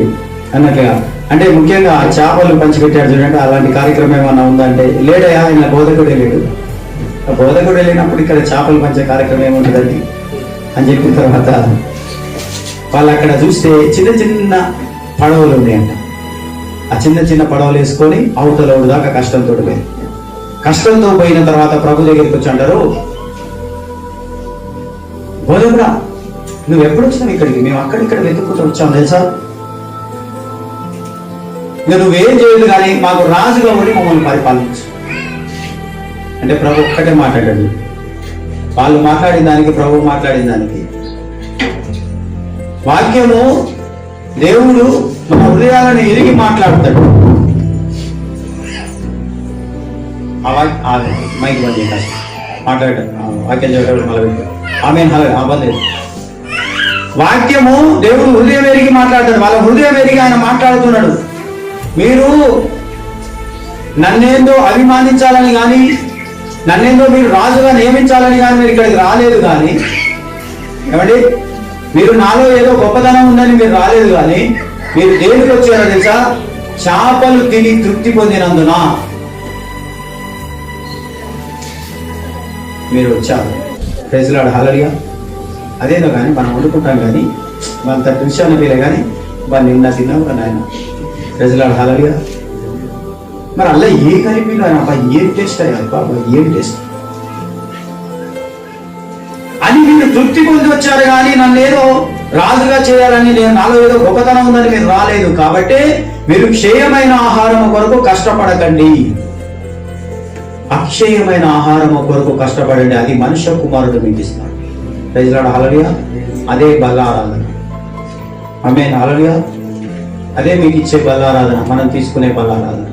అయిపోయింది అన్నట్లుగా. అంటే ముఖ్యంగా చేపలు పంచిపెట్టాడు చూడండి, అలాంటి కార్యక్రమం ఏమన్నా ఉందంటే లేడయా, ఆయన బోధకుడే లేడు. బోధకుడు వెళ్ళినప్పుడు ఇక్కడ చేపలు పంచే కార్యక్రమం ఏముంటుందండి అని చెప్పిన తర్వాత వాళ్ళు అక్కడ చూస్తే చిన్న చిన్న పడవలు ఉన్నాయంట. ఆ చిన్న చిన్న పడవలు వేసుకొని అవతల దాకా కష్టంతో పోయి, కష్టంతో పోయిన తర్వాత ప్రభు దగ్గరికి వచ్చి అంటారు, బోధకుడా నువ్వు ఎప్పుడు వచ్చినావు ఇక్కడికి? మేము అక్కడిక్కడ వెతుక్కుంటూ వచ్చాము తెలుసా, ఇక నువ్వేం చేయదు కానీ మాకు రాజుగా ఉండి మమ్మల్ని పరిపాలించు అంటే ప్రభు ఒక్కటే మాట్లాడాడు. వాళ్ళు మాట్లాడిన దానికి, ప్రభు మాట్లాడిన దానికి వాక్యము దేవుడు మన హృదయాలను ఎరిగి మాట్లాడతాడు. మైక్ బంద్ మాట్లాడతాడు, వాక్యం చెప్పాడు మళ్ళీ ఆమె అవ్వలేదు. వాక్యము దేవుడు హృదయం ఎరిగి మాట్లాడతాడు. వాళ్ళ హృదయం ఎరిగి ఆయన మాట్లాడుతున్నాడు. మీరు నన్నేందో అభిమానించాలని కానీ, నన్నేందో మీరు రాజుగా నియమించాలని కానీ మీరు ఇక్కడికి రాలేదు. కానీ ఏమండి, మీరు నాలో ఏదో గొప్పతనం ఉందని మీరు రాలేదు. కానీ మీరు దేనికి వచ్చారో తెలుసా? చేపలు తిని తృప్తి పొందినందున మీరు వచ్చారు. ప్రైజ్ లార్డ్, హల్లెలూయా. అదేదో కానీ మనం వండుకుంటాం కానీ మన విషయాన్ని మీరే కానీ వాళ్ళు నిన్న తిన్నాం కానీ ఆయన. ప్రైజ్ లార్డ్, హల్లెలూయా. మరి అలా ఏ కలిపిలో ఆయన అబ్బా ఏం టేస్ట్ అయ్యా, బాబా ఏం టేస్ట్ అని మీరు తృప్తి పొంది వచ్చారు. కానీ నన్ను ఏదో రాజుగా చేయాలని, నేను నాలో ఏదో గొప్పతనం ఉందని మీరు రాలేదు. కాబట్టి మీరు క్షయమైన ఆహారం కొరకు కష్టపడకండి, అక్షయమైన ఆహారం కొరకు కష్టపడండి, అది మనుష్య కుమారుడు మీకు ఇస్తాడు. ప్రైజ్ లార్డ్, హల్లెలూయా. అదే బల్లారాధన. ఆమేన్, హల్లెలూయా. అదే మీకు ఇచ్చే బల్లారాధన, మనం తీసుకునే బల్లారాధన.